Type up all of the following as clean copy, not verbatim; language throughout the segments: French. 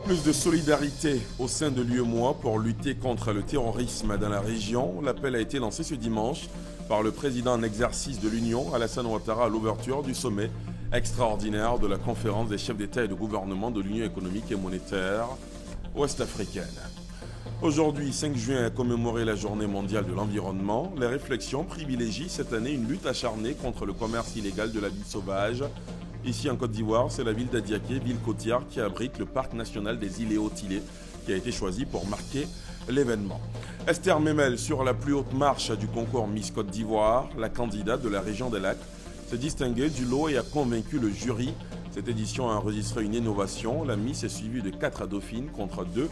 Plus de solidarité au sein de l'UEMOA pour lutter contre le terrorisme dans la région. L'appel a été lancé ce dimanche par le président en exercice de l'Union, Alassane Ouattara, à l'ouverture du sommet extraordinaire de la conférence des chefs d'État et de gouvernement de l'Union économique et monétaire ouest-africaine. Aujourd'hui, 5 juin, a commémoré la journée mondiale de l'environnement. Les réflexions privilégient cette année une lutte acharnée contre le commerce illégal de la vie sauvage. Ici en Côte d'Ivoire, c'est la ville d'Adiaké, ville côtière qui abrite le parc national des îles et Hautes-Îlets, qui a été choisi pour marquer l'événement. Esther Memel, sur la plus haute marche du concours Miss Côte d'Ivoire, la candidate de la région des Lacs, s'est distinguée du lot et a convaincu le jury. Cette édition a enregistré une innovation. La Miss est suivie de 4 dauphines contre 2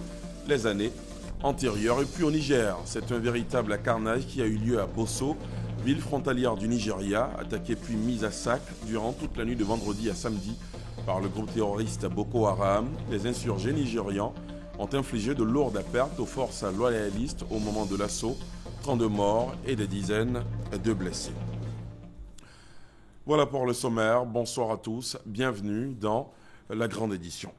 les années antérieures. Et puis au Niger, c'est un véritable carnage qui a eu lieu à Bosso, ville frontalière du Nigeria, attaquée puis mise à sac durant toute la nuit de vendredi à samedi par le groupe terroriste Boko Haram. Les insurgés nigérians ont infligé de lourdes pertes aux forces loyalistes au moment de l'assaut, 32 morts et des dizaines de blessés. Voilà pour le sommaire. Bonsoir à tous, bienvenue dans la grande édition.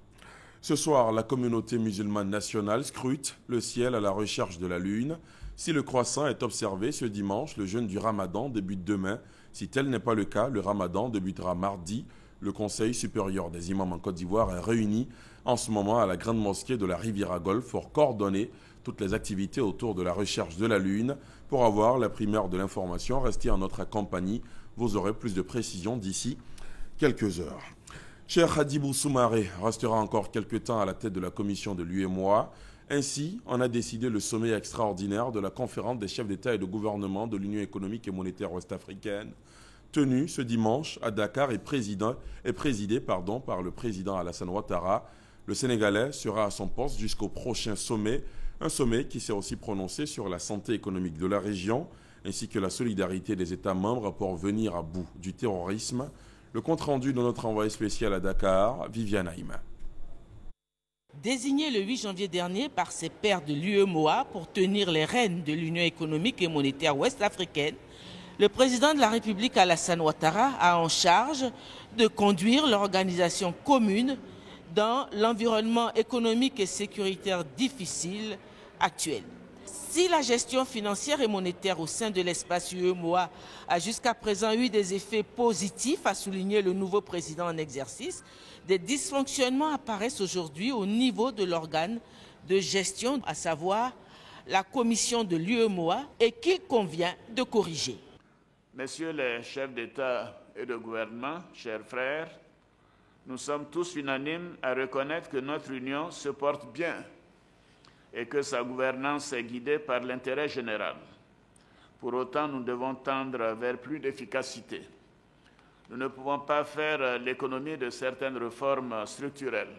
Ce soir, la communauté musulmane nationale scrute le ciel à la recherche de la lune. Si le croissant est observé ce dimanche, le jeûne du Ramadan débute demain. Si tel n'est pas le cas, le Ramadan débutera mardi. Le Conseil supérieur des imams en Côte d'Ivoire est réuni en ce moment à la grande mosquée de la Riviera Golfe pour coordonner toutes les activités autour de la recherche de la lune. Pour avoir la primeur de l'information, restez en notre compagnie. Vous aurez plus de précisions d'ici quelques heures. Cheikh Hadjibou Soumaré restera encore quelques temps à la tête de la commission de l'UEMOA. Ainsi, on a décidé le sommet extraordinaire de la conférence des chefs d'État et de gouvernement de l'Union économique et monétaire ouest-africaine, tenu ce dimanche à Dakar et présidé par le président Alassane Ouattara. Le Sénégalais sera à son poste jusqu'au prochain sommet, un sommet qui s'est aussi prononcé sur la santé économique de la région, ainsi que la solidarité des États membres pour venir à bout du terrorisme. Le compte-rendu de notre envoyé spécial à Dakar, Viviane Haïma. Désigné le 8 janvier dernier par ses pairs de l'UEMOA pour tenir les rênes de l'Union économique et monétaire ouest-africaine, le président de la République Alassane Ouattara a en charge de conduire l'organisation commune dans l'environnement économique et sécuritaire difficile actuel. Si la gestion financière et monétaire au sein de l'espace UEMOA a jusqu'à présent eu des effets positifs, a souligné le nouveau président en exercice, des dysfonctionnements apparaissent aujourd'hui au niveau de l'organe de gestion, à savoir la commission de l'UEMOA, et qu'il convient de corriger. Messieurs les chefs d'État et de gouvernement, chers frères, nous sommes tous unanimes à reconnaître que notre Union se porte bien et que sa gouvernance est guidée par l'intérêt général. Pour autant, nous devons tendre vers plus d'efficacité. Nous ne pouvons pas faire l'économie de certaines réformes structurelles.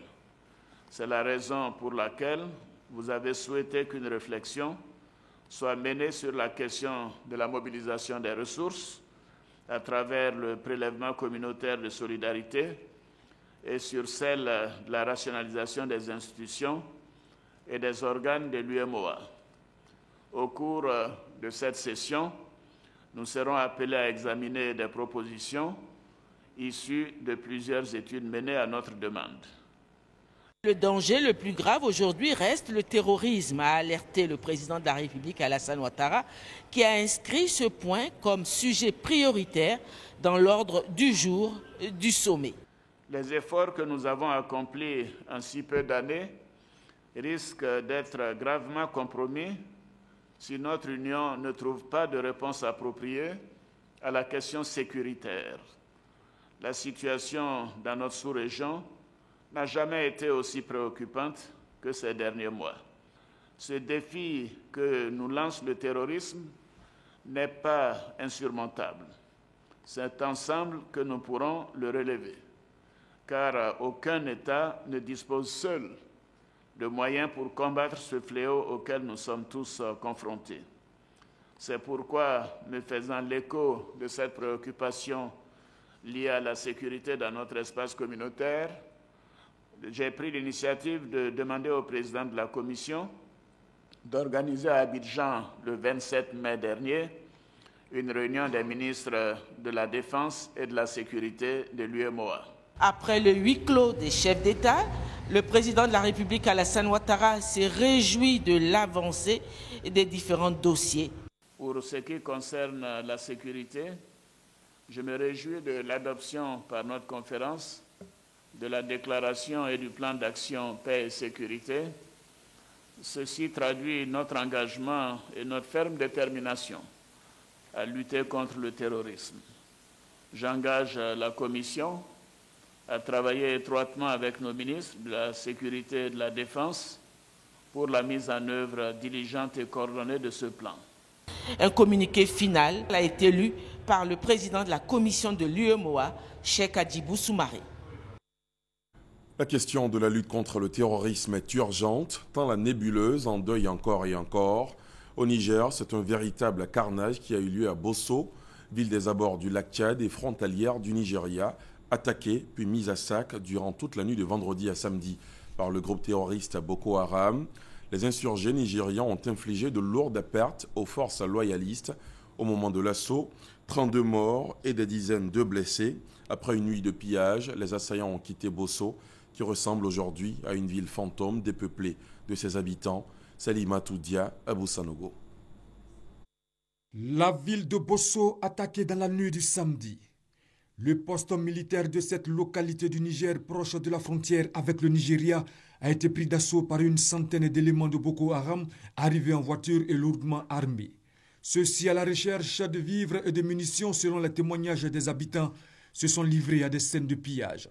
C'est la raison pour laquelle vous avez souhaité qu'une réflexion soit menée sur la question de la mobilisation des ressources à travers le prélèvement communautaire de solidarité et sur celle de la rationalisation des institutions et des organes de l'UEMOA. Au cours de cette session, nous serons appelés à examiner des propositions issues de plusieurs études menées à notre demande. Le danger le plus grave aujourd'hui reste le terrorisme, a alerté le président de la République Alassane Ouattara, qui a inscrit ce point comme sujet prioritaire dans l'ordre du jour du sommet. Les efforts que nous avons accomplis en si peu d'années risquent d'être gravement compromis si notre Union ne trouve pas de réponse appropriée à la question sécuritaire. La situation dans notre sous-région n'a jamais été aussi préoccupante que ces derniers mois. Ce défi que nous lance le terrorisme n'est pas insurmontable. C'est ensemble que nous pourrons le relever, car aucun État ne dispose seul de moyens pour combattre ce fléau auquel nous sommes tous confrontés. C'est pourquoi, me faisant l'écho de cette préoccupation liée à la sécurité dans notre espace communautaire, j'ai pris l'initiative de demander au président de la Commission d'organiser à Abidjan le 27 mai dernier une réunion des ministres de la Défense et de la Sécurité de l'UEMOA. Après le huis clos des chefs d'État, le président de la République Alassane Ouattara s'est réjoui de l'avancée des différents dossiers. Pour ce qui concerne la sécurité, je me réjouis de l'adoption par notre conférence de la déclaration et du plan d'action paix et sécurité. Ceci traduit notre engagement et notre ferme détermination à lutter contre le terrorisme. J'engage la Commission à travailler étroitement avec nos ministres de la Sécurité et de la Défense pour la mise en œuvre diligente et coordonnée de ce plan. Un communiqué final a été lu par le président de la commission de l'UEMOA, Cheikh Hadjibou Soumaré. La question de la lutte contre le terrorisme est urgente, tant la nébuleuse endeuille encore et encore. Au Niger, c'est un véritable carnage qui a eu lieu à Bosso, ville des abords du lac Tchad et frontalière du Nigeria, attaquée puis mise à sac durant toute la nuit de vendredi à samedi par le groupe terroriste Boko Haram. Les insurgés nigérians ont infligé de lourdes pertes aux forces loyalistes au moment de l'assaut. 32 morts et des dizaines de blessés. Après une nuit de pillage, les assaillants ont quitté Bosso, qui ressemble aujourd'hui à une ville fantôme dépeuplée de ses habitants. Salimatou Dia, Abou Sanogo. La ville de Bosso attaquée dans la nuit du samedi. Le poste militaire de cette localité du Niger proche de la frontière avec le Nigeria a été pris d'assaut par une centaine d'éléments de Boko Haram arrivés en voiture et lourdement armés. Ceux-ci, à la recherche de vivres et de munitions selon les témoignages des habitants, se sont livrés à des scènes de pillage.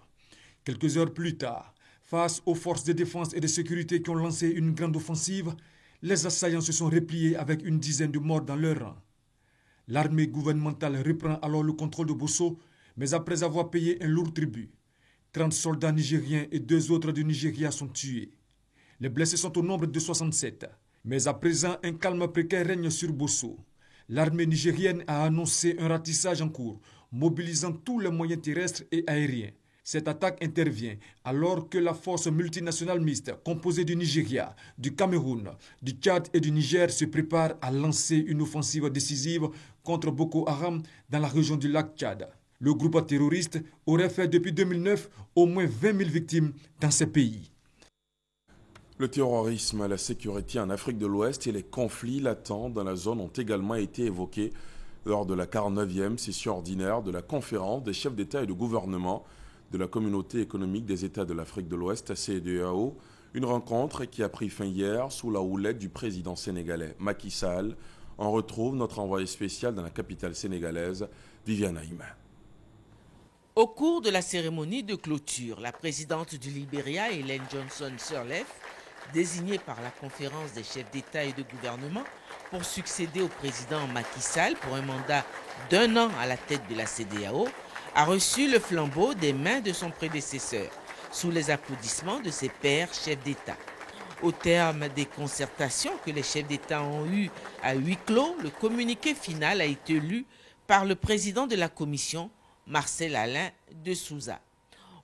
Quelques heures plus tard, face aux forces de défense et de sécurité qui ont lancé une grande offensive, les assaillants se sont repliés avec une dizaine de morts dans leur rang. L'armée gouvernementale reprend alors le contrôle de Bosso, mais après avoir payé un lourd tribut. 30 soldats nigériens et 2 autres du Nigeria sont tués. Les blessés sont au nombre de 67. Mais à présent, un calme précaire règne sur Bosso. L'armée nigérienne a annoncé un ratissage en cours, mobilisant tous les moyens terrestres et aériens. Cette attaque intervient alors que la force multinationale mixte composée du Nigeria, du Cameroun, du Tchad et du Niger se prépare à lancer une offensive décisive contre Boko Haram dans la région du lac Tchad. Le groupe terroriste aurait fait depuis 2009 au moins 20 000 victimes dans ces pays. Le terrorisme, la sécurité en Afrique de l'Ouest et les conflits latents dans la zone ont également été évoqués lors de la 49e session ordinaire de la conférence des chefs d'État et de gouvernement de la Communauté économique des États de l'Afrique de l'Ouest, CEDEAO, une rencontre qui a pris fin hier sous la houlette du président sénégalais Macky Sall. On retrouve notre envoyé spécial dans la capitale sénégalaise, Viviane Aïma. Au cours de la cérémonie de clôture, la présidente du Libéria, Ellen Johnson Sirleaf, désignée par la conférence des chefs d'État et de gouvernement pour succéder au président Macky Sall pour un mandat d'1 an à la tête de la CEDEAO, a reçu le flambeau des mains de son prédécesseur, sous les applaudissements de ses pairs chefs d'État. Au terme des concertations que les chefs d'État ont eues à huis clos, le communiqué final a été lu par le président de la Commission, Marcel Alain de Souza.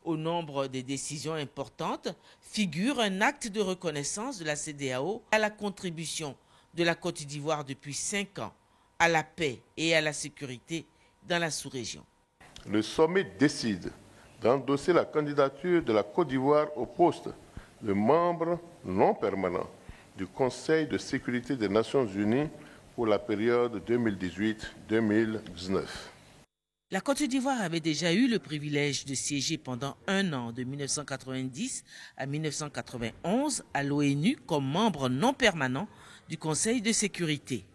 Au nombre des décisions importantes figure un acte de reconnaissance de la CEDEAO à la contribution de la Côte d'Ivoire depuis 5 ans à la paix et à la sécurité dans la sous-région. Le sommet décide d'endosser la candidature de la Côte d'Ivoire au poste de membre non permanent du Conseil de sécurité des Nations Unies pour la période 2018-2019. La Côte d'Ivoire avait déjà eu le privilège de siéger pendant 1 an, de 1990 à 1991, à l'ONU comme membre non permanent du Conseil de sécurité.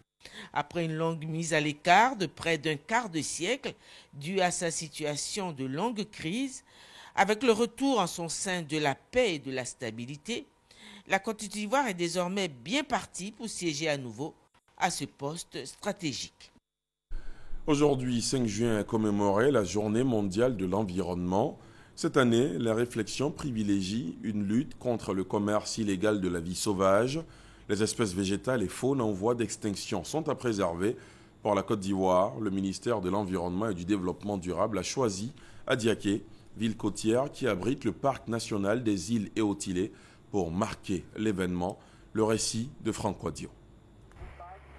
Après une longue mise à l'écart de près d'un quart de siècle, due à sa situation de longue crise, avec le retour en son sein de la paix et de la stabilité, la Côte d'Ivoire est désormais bien partie pour siéger à nouveau à ce poste stratégique. Aujourd'hui, 5 juin, est commémorée la Journée mondiale de l'environnement. Cette année, la réflexion privilégie une lutte contre le commerce illégal de la vie sauvage. Les espèces végétales et faunes en voie d'extinction sont à préserver. Pour la Côte d'Ivoire, le ministère de l'Environnement et du Développement durable a choisi Adiaké, ville côtière qui abrite le parc national des îles Eotilé, pour marquer l'événement. Le récit de Franck Wadio.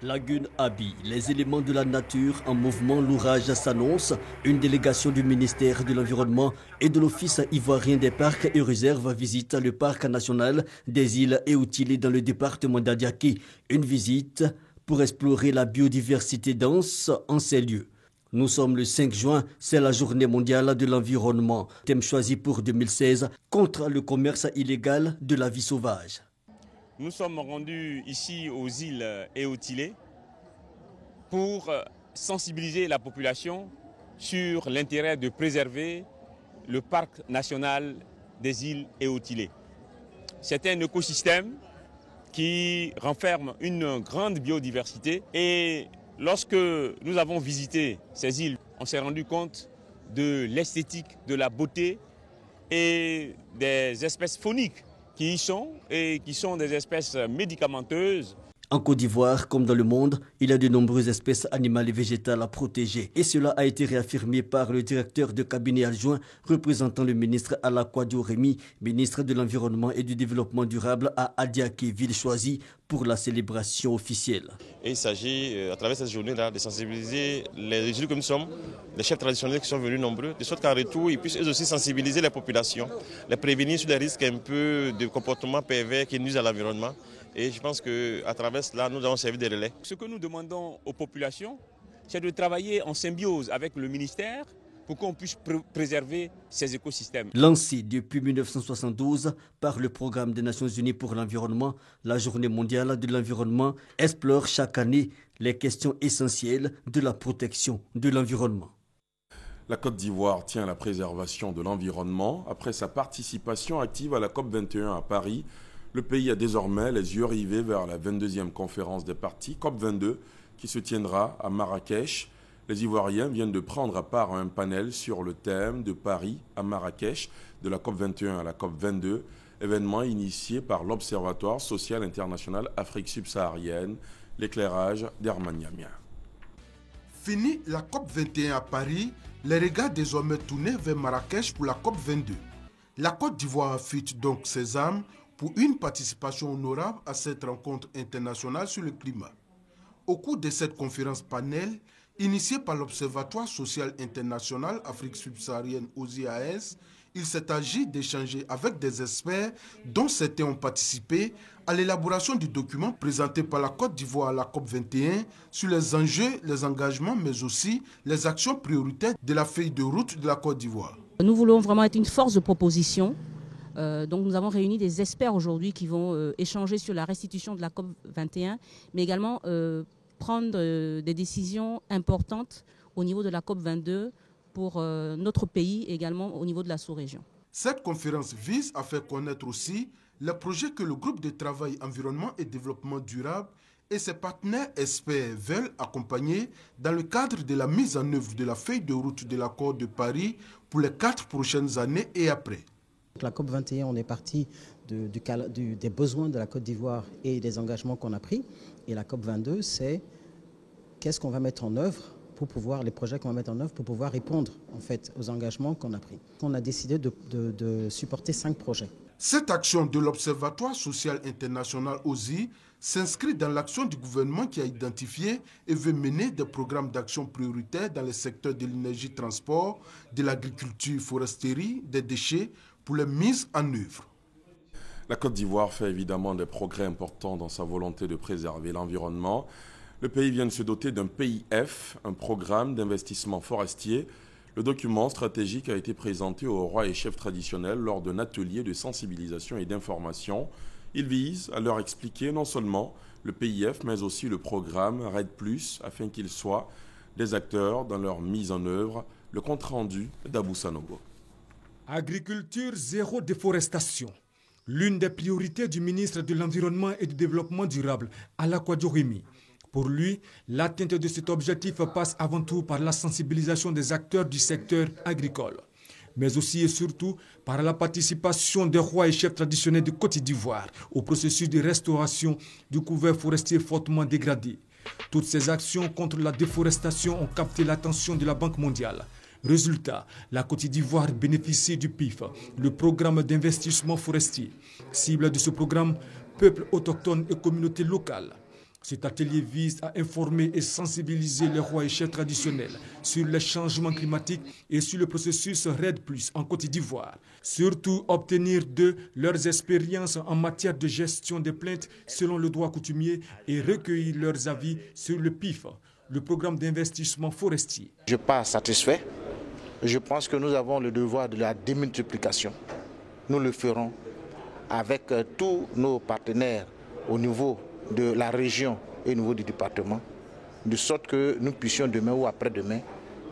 Lagune Abi, les éléments de la nature en mouvement, l'orage s'annonce. Une délégation du ministère de l'Environnement et de l'Office ivoirien des parcs et réserves visite le parc national des îles Eotilé dans le département d'Adiaké. Une visite pour explorer la biodiversité dense en ces lieux. Nous sommes le 5 juin, c'est la journée mondiale de l'environnement. Thème choisi pour 2016 contre le commerce illégal de la vie sauvage. Nous sommes rendus ici aux îles Eotilé pour sensibiliser la population sur l'intérêt de préserver le parc national des îles Eotilé. C'est un écosystème qui renferme une grande biodiversité et lorsque nous avons visité ces îles, on s'est rendu compte de l'esthétique, de la beauté et des espèces fauniques qui y sont et qui sont des espèces médicamenteuses. En Côte d'Ivoire, comme dans le monde, il y a de nombreuses espèces animales et végétales à protéger. Et cela a été réaffirmé par le directeur de cabinet adjoint représentant le ministre Alakwadio Rémy, ministre de l'Environnement et du Développement durable à Adiaké, ville choisie pour la célébration officielle. Et il s'agit, à travers cette journée-là, de sensibiliser les élus que nous sommes, les chefs traditionnels qui sont venus nombreux, de sorte qu'en retour, ils puissent eux aussi sensibiliser les populations, les prévenir sur les risques un peu de comportements pervers qui nuisent à l'environnement. Et je pense qu'à travers cela, nous avons servi de relais. Ce que nous demandons aux populations, c'est de travailler en symbiose avec le ministère pour qu'on puisse préserver ces écosystèmes. Lancé depuis 1972 par le Programme des Nations Unies pour l'environnement, la Journée mondiale de l'environnement explore chaque année les questions essentielles de la protection de l'environnement. La Côte d'Ivoire tient à la préservation de l'environnement. Après sa participation active à la COP21 à Paris, le pays a désormais les yeux rivés vers la 22e conférence des parties COP22 qui se tiendra à Marrakech. Les Ivoiriens viennent de prendre part à un panel sur le thème de Paris à Marrakech, de la COP21 à la COP22, événement initié par l'Observatoire social international Afrique subsaharienne, l'éclairage d'Herman Yamia. Fini la COP21 à Paris, les regards désormais tournés vers Marrakech pour la COP22. La Côte d'Ivoire affûte donc ses armes pour une participation honorable à cette rencontre internationale sur le climat. Au cours de cette conférence panel, initiée par l'Observatoire social international Afrique subsaharienne OSIAS, il s'est agi d'échanger avec des experts dont certains ont participé à l'élaboration du document présenté par la Côte d'Ivoire à la COP21 sur les enjeux, les engagements, mais aussi les actions prioritaires de la feuille de route de la Côte d'Ivoire. Nous voulons vraiment être une force de proposition. Donc nous avons réuni des experts aujourd'hui qui vont échanger sur la restitution de la COP21, mais également prendre des décisions importantes au niveau de la COP22 pour notre pays et également au niveau de la sous-région. Cette conférence vise à faire connaître aussi les projets que le groupe de travail environnement et développement durable et ses partenaires experts veulent accompagner dans le cadre de la mise en œuvre de la feuille de route de l'accord de Paris pour les 4 prochaines années et après. La COP21, on est parti des besoins de la Côte d'Ivoire et des engagements qu'on a pris. Et la COP22, c'est qu'est-ce qu'on va mettre en œuvre pour pouvoir, les projets qu'on va mettre en œuvre pour pouvoir répondre en fait aux engagements qu'on a pris. On a décidé de supporter 5 projets. Cette action de l'Observatoire social international OSI s'inscrit dans l'action du gouvernement qui a identifié et veut mener des programmes d'action prioritaires dans les secteurs de l'énergie-transport, de l'agriculture, foresterie, des déchets pour les mises en œuvre. La Côte d'Ivoire fait évidemment des progrès importants dans sa volonté de préserver l'environnement. Le pays vient de se doter d'un PIF, un programme d'investissement forestier. Le document stratégique a été présenté aux rois et chefs traditionnels lors d'un atelier de sensibilisation et d'information. Il vise à leur expliquer non seulement le PIF, mais aussi le programme RED+, afin qu'ils soient des acteurs dans leur mise en œuvre. Le compte-rendu d'Abou Sanogo. Agriculture zéro déforestation. L'une des priorités du ministre de l'Environnement et du Développement durable, Alakwadio Rémy. Pour lui, l'atteinte de cet objectif passe avant tout par la sensibilisation des acteurs du secteur agricole, mais aussi et surtout par la participation des rois et chefs traditionnels de Côte d'Ivoire au processus de restauration du couvert forestier fortement dégradé. Toutes ces actions contre la déforestation ont capté l'attention de la Banque mondiale. Résultat, la Côte d'Ivoire bénéficie du PIF, le programme d'investissement forestier. Cible de ce programme, peuples autochtones et communautés locales. Cet atelier vise à informer et sensibiliser les rois et chefs traditionnels sur les changements climatiques et sur le processus RED+ en Côte d'Ivoire. Surtout obtenir d'eux leurs expériences en matière de gestion des plaintes selon le droit coutumier et recueillir leurs avis sur le PIF, le programme d'investissement forestier. Je ne suis pas satisfait. Je pense que nous avons le devoir de la démultiplication. Nous le ferons avec tous nos partenaires au niveau de la région et au niveau du département, de sorte que nous puissions demain ou après-demain,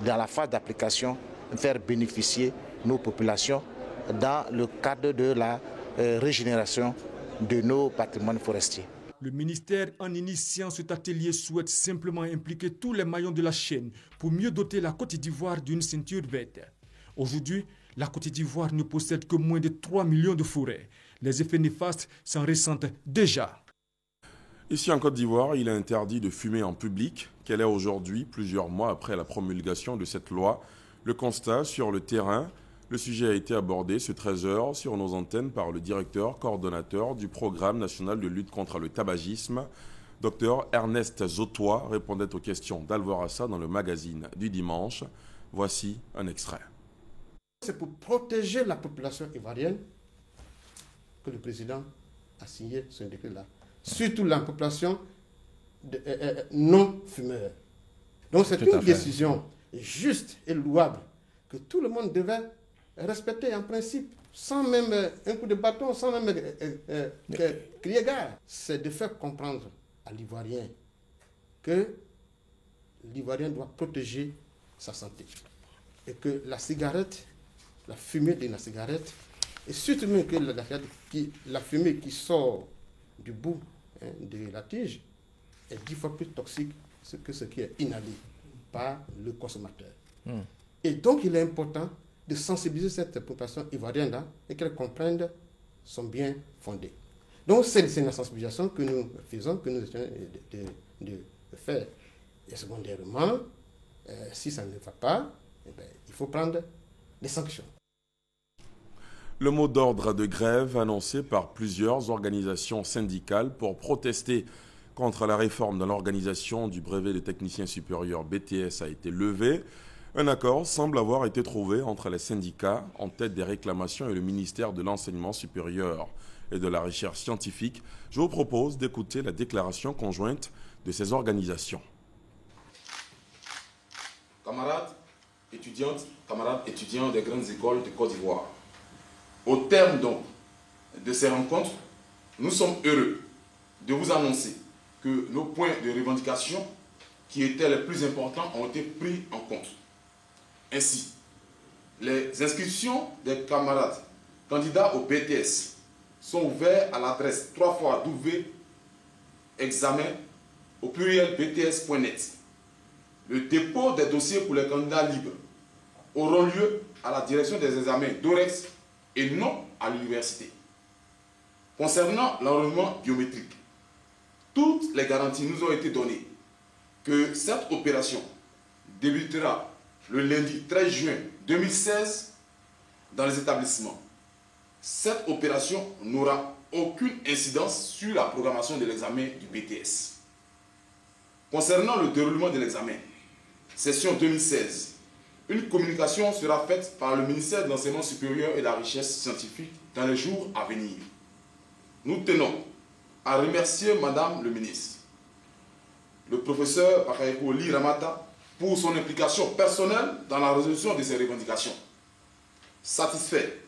dans la phase d'application, faire bénéficier nos populations dans le cadre de la régénération de nos patrimoines forestiers. Le ministère, en initiant cet atelier, souhaite simplement impliquer tous les maillons de la chaîne pour mieux doter la Côte d'Ivoire d'une ceinture verte. Aujourd'hui, la Côte d'Ivoire ne possède que moins de 3 millions de forêts. Les effets néfastes s'en ressentent déjà. Ici en Côte d'Ivoire, il est interdit de fumer en public. Quel est aujourd'hui, plusieurs mois après la promulgation de cette loi, le constat sur le terrain? Le sujet a été abordé ce 13h sur nos antennes par le directeur coordonnateur du programme national de lutte contre le tabagisme. Dr Ernest Zotoy répondait aux questions d'Alvorassa dans le magazine du dimanche. Voici un extrait. C'est pour protéger la population ivoirienne que le président a signé ce décret-là. Surtout la population non-fumeur. Donc c'est une décision juste et louable que tout le monde devait respecter en principe, sans même un coup de bâton, sans même crier gare. C'est de faire comprendre à l'Ivoirien que l'Ivoirien doit protéger sa santé. Et que la cigarette, la fumée de la cigarette, et surtout même que la fumée qui sort du bout de la tige est 10 fois plus toxique que ce qui est inhalé par le consommateur. Et donc il est important de sensibiliser cette population ivoirienne-là et qu'elle comprenne son bien fondé. Donc c'est une sensibilisation que nous faisons, que nous essayons de faire. Et secondairement, si ça ne va pas, il faut prendre des sanctions. Le mot d'ordre de grève annoncé par plusieurs organisations syndicales pour protester contre la réforme de l'organisation du brevet de technicien supérieur BTS a été levé. Un accord semble avoir été trouvé entre les syndicats en tête des réclamations et le ministère de l'Enseignement supérieur et de la Recherche scientifique. Je vous propose d'écouter la déclaration conjointe de ces organisations. Camarades étudiantes, camarades étudiants des grandes écoles de Côte d'Ivoire, au terme donc de ces rencontres, nous sommes heureux de vous annoncer que nos points de revendication qui étaient les plus importants ont été pris en compte. Ainsi, les inscriptions des camarades candidats au BTS sont ouvertes à l'adresse 3xW examen au pluriel bts.net. Le dépôt des dossiers pour les candidats libres auront lieu à la direction des examens d'OREX et non à l'université. Concernant l'enrôlement biométrique, toutes les garanties nous ont été données que cette opération débutera le lundi 13 juin 2016 dans les établissements. Cette opération n'aura aucune incidence sur la programmation de l'examen du BTS. Concernant le déroulement de l'examen, session 2016, une communication sera faite par le ministère de l'Enseignement supérieur et de la Recherche scientifique dans les jours à venir. Nous tenons à remercier Madame le ministre, le professeur Bakayoko Ly Ramata, pour son implication personnelle dans la résolution de ces revendications. Satisfait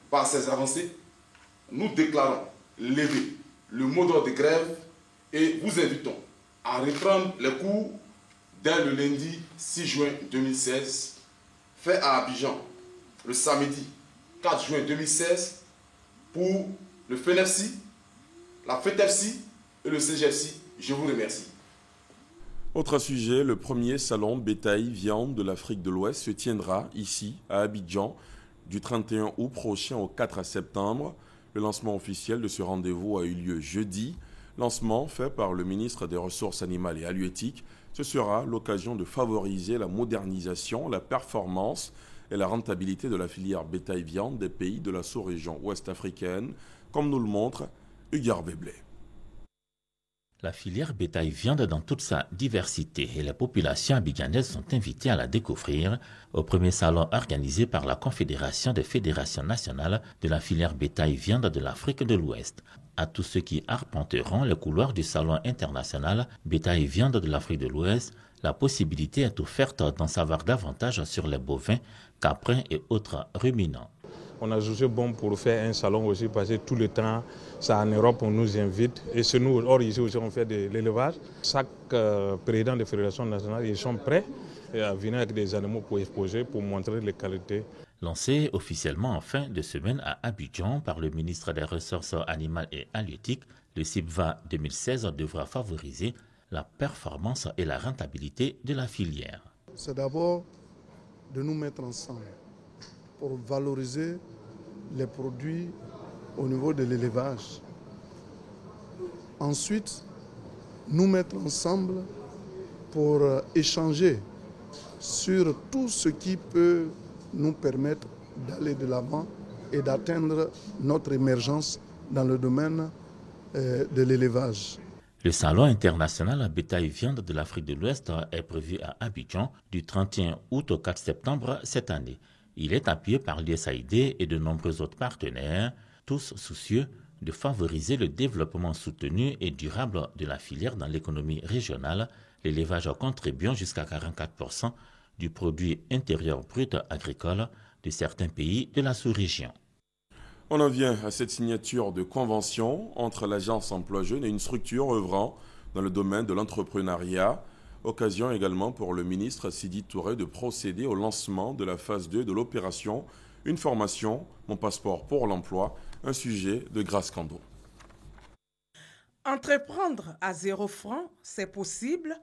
par ces avancées, nous déclarons lever le mot d'ordre de grève et vous invitons à reprendre les cours dès le lundi 6 juin 2016, fait à Abidjan le samedi 4 juin 2016 pour le FENEFSI, la FETEFSI et le CGFSI. Je vous remercie. Autre sujet, le premier salon bétail-viande de l'Afrique de l'Ouest se tiendra ici, à Abidjan, du 31 août prochain au 4 septembre. Le lancement officiel de ce rendez-vous a eu lieu jeudi. Lancement fait par le ministre des Ressources animales et halieutiques. Ce sera l'occasion de favoriser la modernisation, la performance et la rentabilité de la filière bétail-viande des pays de la sous-région ouest africaine, comme nous le montre Hugues Arbeblé. La filière bétail-viande dans toute sa diversité et les populations abidjanaises sont invitées à la découvrir au premier salon organisé par la Confédération des fédérations nationales de la filière bétail-viande de l'Afrique de l'Ouest. À tous ceux qui arpenteront les couloirs du salon international bétail-viande de l'Afrique de l'Ouest, la possibilité est offerte d'en savoir davantage sur les bovins, caprins et autres ruminants. On a jugé bon pour faire un salon aussi parce que tout le temps, ça en Europe, on nous invite. Et chez nous, or ici aussi, on fait de l'élevage. Chaque président de fédération nationale, ils sont prêts à venir avec des animaux pour exposer, pour montrer les qualités. Lancé officiellement en fin de semaine à Abidjan par le ministre des Ressources animales et halieutiques, le CIPVA 2016 devra favoriser la performance et la rentabilité de la filière. C'est d'abord de nous mettre ensemble pour valoriser les produits au niveau de l'élevage. Ensuite, nous mettre ensemble pour échanger sur tout ce qui peut nous permettre d'aller de l'avant et d'atteindre notre émergence dans le domaine de l'élevage. Le salon international bétail-viande de l'Afrique de l'Ouest est prévu à Abidjan du 31 août au 4 septembre cette année. Il est appuyé par l'USAID et de nombreux autres partenaires, tous soucieux de favoriser le développement soutenu et durable de la filière dans l'économie régionale, l'élevage contribuant jusqu'à 44% du produit intérieur brut agricole de certains pays de la sous-région. On en vient à cette signature de convention entre l'Agence Emploi Jeunes et une structure œuvrant dans le domaine de l'entrepreneuriat. Occasion également pour le ministre Sidi Touré de procéder au lancement de la phase 2 de l'opération Une formation, mon passeport pour l'emploi, un sujet de Grace Kando. Entreprendre à 0 francs, c'est possible.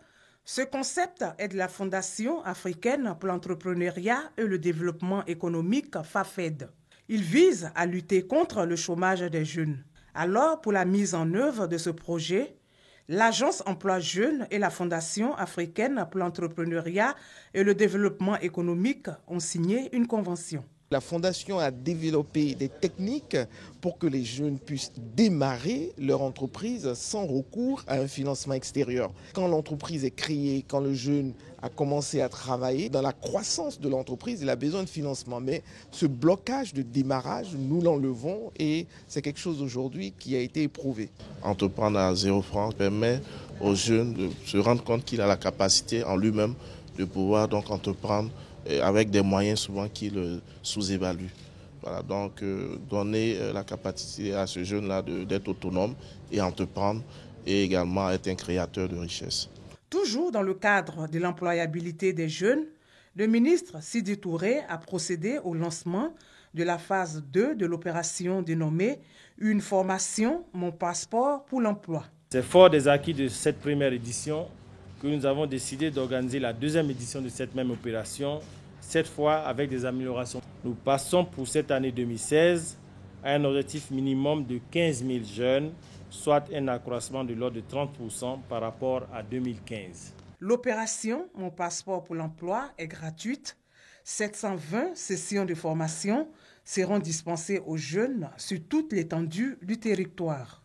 Ce concept est de la Fondation africaine pour l'entrepreneuriat et le développement économique, FAFED. Il vise à lutter contre le chômage des jeunes. Alors, pour la mise en œuvre de ce projet, l'Agence Emploi Jeunes et la Fondation africaine pour l'entrepreneuriat et le développement économique ont signé une convention. La Fondation a développé des techniques pour que les jeunes puissent démarrer leur entreprise sans recours à un financement extérieur. Quand l'entreprise est créée, quand le jeune a commencé à travailler, dans la croissance de l'entreprise, il a besoin de financement. Mais ce blocage de démarrage, nous l'enlevons et c'est quelque chose aujourd'hui qui a été éprouvé. Entreprendre à 0 francs permet aux jeunes de se rendre compte qu'il a la capacité en lui-même de pouvoir donc entreprendre avec des moyens souvent qu'il sous-évalue. Voilà, donc donner la capacité à ce jeune-là d'être autonome et entreprendre et également être un créateur de richesse. Toujours dans le cadre de l'employabilité des jeunes, le ministre Sidi Touré a procédé au lancement de la phase 2 de l'opération dénommée Une formation, mon passeport pour l'emploi. C'est fort des acquis de cette première édition que nous avons décidé d'organiser la deuxième édition de cette même opération, cette fois avec des améliorations. Nous passons pour cette année 2016 à un objectif minimum de 15 000 jeunes, soit un accroissement de l'ordre de 30% par rapport à 2015. L'opération Mon passeport pour l'emploi est gratuite. 720 sessions de formation seront dispensées aux jeunes sur toute l'étendue du territoire.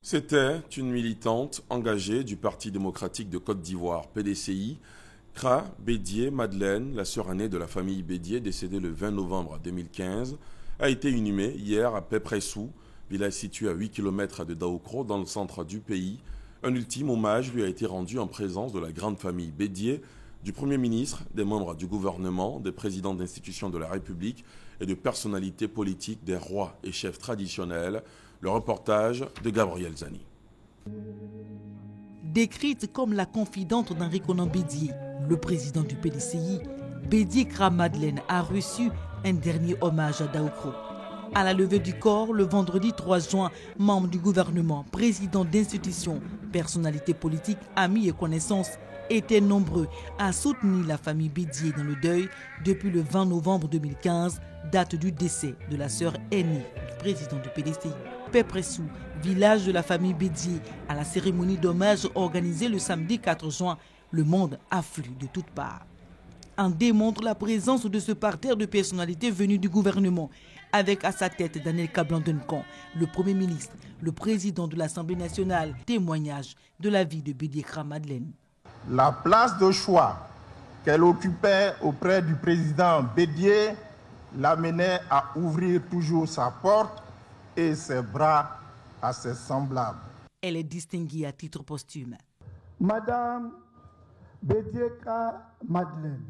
C'était une militante engagée du Parti démocratique de Côte d'Ivoire, PDCI, Kra Bédié Madeleine, la sœur aînée de la famille Bédié, décédée le 20 novembre 2015, a été inhumée hier à Pépressou, village situé à 8 km de Daoukro, dans le centre du pays. Un ultime hommage lui a été rendu en présence de la grande famille Bédié, du Premier ministre, des membres du gouvernement, des présidents d'institutions de la République et de personnalités politiques des rois et chefs traditionnels. Le reportage de Gabriel Zani. Décrite comme la confidente d'Henri Konan Bédié, le président du PDCI, Bédié Kra Madeleine a reçu un dernier hommage à Daoukro. À la levée du corps, le vendredi 3 juin, membres du gouvernement, présidents d'institutions, personnalités politiques, amis et connaissances étaient nombreux à soutenir la famille Bédié dans le deuil depuis le 20 novembre 2015, date du décès de la sœur aînée du président du PDCI. Pépressou, village de la famille Bédié, à la cérémonie d'hommage organisée le samedi 4 juin, le monde afflue de toutes parts. en démontre la présence de ce parterre de personnalités venues du gouvernement, avec à sa tête Daniel Kablan-Duncan, le Premier ministre, le président de l'Assemblée nationale. Témoignage de la vie de Bédié Kra-Madeleine. La place de choix qu'elle occupait auprès du président Bédié l'amenait à ouvrir toujours sa porte et ses bras à ses semblables. Elle est distinguée à titre posthume. Madame Bédié Kra-Madeleine,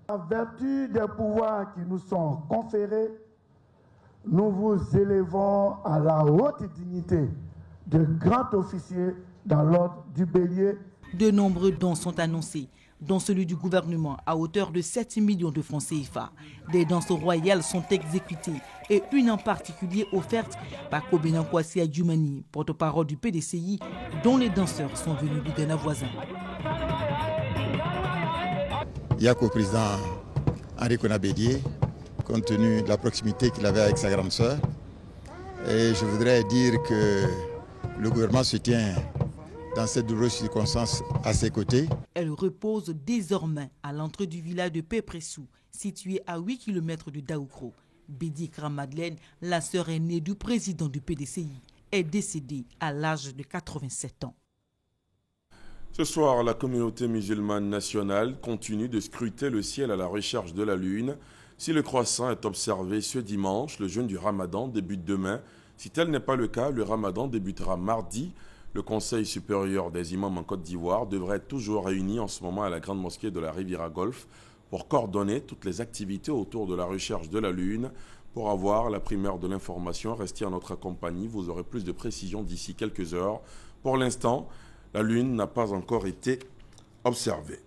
en vertu des pouvoirs qui nous sont conférés, nous vous élevons à la haute dignité de grand officier dans l'ordre du Bélier. De nombreux dons sont annoncés, dont celui du gouvernement à hauteur de 7 millions de francs CFA. Des danses royales sont exécutées et une en particulier offerte par Kobena Kwasi Adjumani, porte-parole du PDCI, dont les danseurs sont venus du Ghana voisin. Il y a qu'au président Henri Konan Bédié, compte tenu de la proximité qu'il avait avec sa grande sœur. Et je voudrais dire que le gouvernement se tient dans cette douloureuse circonstance à ses côtés. Elle repose désormais à l'entrée du village de Pépressou, situé à 8 km de Daoukro. Bédié Kra-Madeleine, la sœur aînée du président du PDCI, est décédée à l'âge de 87 ans. Ce soir, la communauté musulmane nationale continue de scruter le ciel à la recherche de la lune. Si le croissant est observé ce dimanche, le jeûne du Ramadan débute demain. Si tel n'est pas le cas, le Ramadan débutera mardi. Le Conseil supérieur des imams en Côte d'Ivoire devrait être toujours réuni en ce moment à la grande mosquée de la Riviera Golf pour coordonner toutes les activités autour de la recherche de la lune. Pour avoir la primeur de l'information, restez en notre compagnie. Vous aurez plus de précisions d'ici quelques heures. Pour l'instant, la lune n'a pas encore été observée.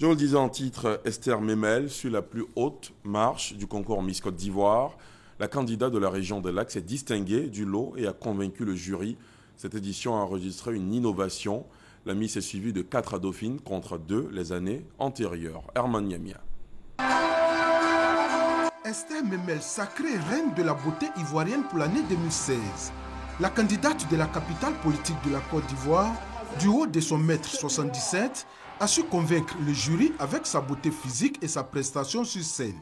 Je vous le disais en titre, Esther Memel suit la plus haute marche du concours Miss Côte d'Ivoire. La candidate de la région des Lacs s'est distinguée du lot et a convaincu le jury. Cette édition a enregistré une innovation. La Miss est suivie de 4 dauphines contre 2 les années antérieures. Herman Yamia. Esther Memel, sacrée reine de la beauté ivoirienne pour l'année 2016. La candidate de la capitale politique de la Côte d'Ivoire, du haut de son mètre 77, a su convaincre le jury avec sa beauté physique et sa prestation sur scène.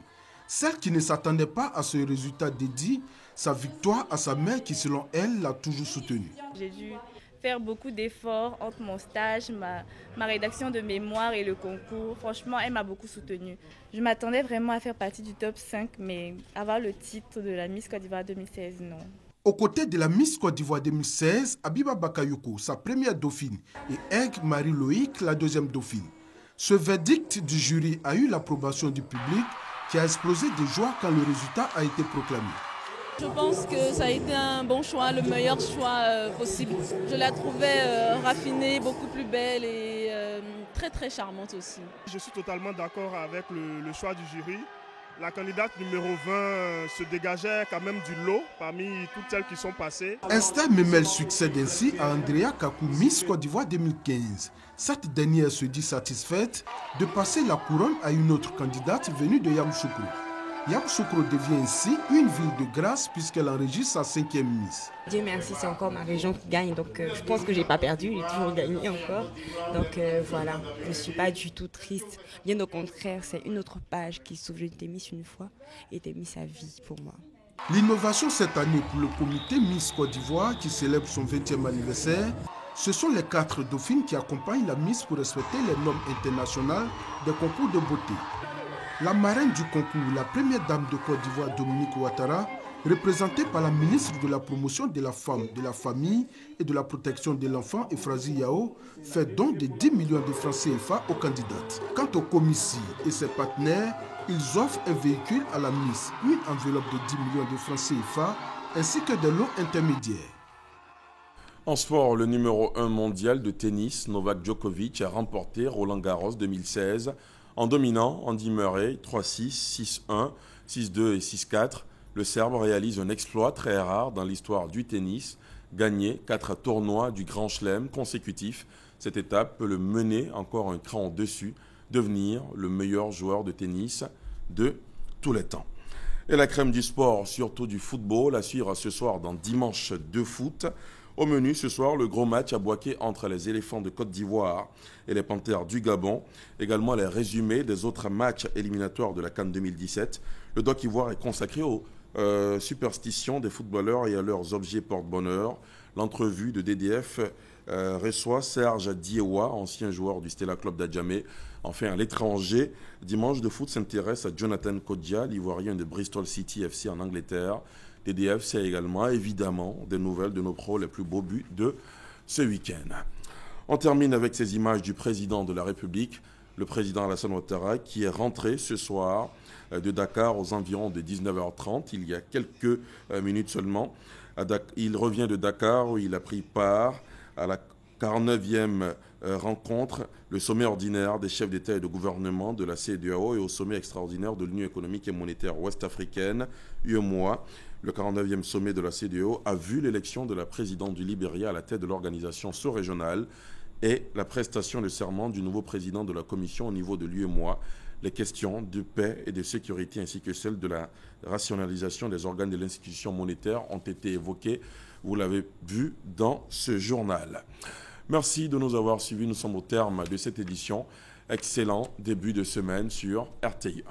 Celle qui ne s'attendait pas à ce résultat dédie sa victoire à sa mère qui, selon elle, l'a toujours soutenue. J'ai dû faire beaucoup d'efforts entre mon stage, ma rédaction de mémoire et le concours. Franchement, elle m'a beaucoup soutenue. Je m'attendais vraiment à faire partie du top 5, mais avoir le titre de la Miss Côte d'Ivoire 2016, non. Aux côtés de la Miss Côte d'Ivoire 2016, Abiba Bakayoko, sa première dauphine, et Eg Marie-Loïc, la deuxième dauphine. Ce verdict du jury a eu l'approbation du public qui a explosé de joie quand le résultat a été proclamé. Je pense que ça a été un bon choix, le meilleur choix possible. Je la trouvais raffinée, beaucoup plus belle et très très charmante aussi. Je suis totalement d'accord avec le choix du jury. La candidate numéro 20 se dégageait quand même du lot parmi toutes celles qui sont passées. Esther Memel succède ainsi à Andrea Kakou, Miss Côte d'Ivoire 2015. Cette dernière se dit satisfaite de passer la couronne à une autre candidate venue de Yamoussoukro. Yamoussoukro devient ainsi une ville de grâce puisqu'elle enregistre sa 5e Miss. Dieu merci, c'est encore ma région qui gagne, donc je pense que je n'ai pas perdu, j'ai toujours gagné encore. Donc voilà, je ne suis pas du tout triste. Bien au contraire, c'est une autre page qui s'ouvre. J'étais Miss une fois et j'ai mis sa vie pour moi. L'innovation cette année pour le comité Miss Côte d'Ivoire qui célèbre son 20e anniversaire, ce sont les 4 dauphines qui accompagnent la Miss pour respecter les normes internationales des concours de beauté. La marraine du concours, la première dame de Côte d'Ivoire, Dominique Ouattara, représentée par la ministre de la promotion de la femme, de la famille et de la protection de l'enfant, Efrazi Yao, fait don de 10 millions de francs CFA aux candidates. Quant au commissaire et ses partenaires, ils offrent un véhicule à la Miss, une enveloppe de 10 millions de francs CFA, ainsi que des lots intermédiaires. En sport, le numéro 1 mondial de tennis, Novak Djokovic, a remporté Roland Garros 2016 en dominant Andy Murray 3-6, 6-1, 6-2 et 6-4. Le Serbe réalise un exploit très rare dans l'histoire du tennis, gagner 4 tournois du Grand Chelem consécutifs. Cette étape peut le mener encore un cran au-dessus, devenir le meilleur joueur de tennis de tous les temps. Et la crème du sport, surtout du football, à suivre ce soir dans Dimanche de foot. Au menu ce soir, le gros match à Bouaké entre les éléphants de Côte d'Ivoire et les panthères du Gabon. Également les résumés des autres matchs éliminatoires de la CAN 2017. Le Doc Ivoire est consacré aux superstitions des footballeurs et à leurs objets porte-bonheur. L'entrevue de DDF reçoit Serge Diewa, ancien joueur du Stella Club d'Adjamé. Enfin, à l'étranger, Dimanche de foot s'intéresse à Jonathan Kodja, l'Ivoirien de Bristol City FC en Angleterre. DDF, c'est également évidemment des nouvelles de nos pros les plus beaux buts de ce week-end. On termine avec ces images du président de la République, le président Alassane Ouattara, qui est rentré ce soir de Dakar aux environs de 19h30, il y a quelques minutes seulement. Il revient de Dakar où il a pris part à la 49e rencontre, le sommet ordinaire des chefs d'État et de gouvernement de la CEDEAO et au sommet extraordinaire de l'Union économique et monétaire ouest-africaine, UEMOA. Le 49e sommet de la CEDEAO a vu l'élection de la présidente du Libéria à la tête de l'organisation sous-régionale et la prestation de serment du nouveau président de la commission au niveau de l'UEMOA. Les questions de paix et de sécurité ainsi que celles de la rationalisation des organes de l'institution monétaire ont été évoquées. Vous l'avez vu dans ce journal. Merci de nous avoir suivis. Nous sommes au terme de cette édition. Excellent début de semaine sur RTI.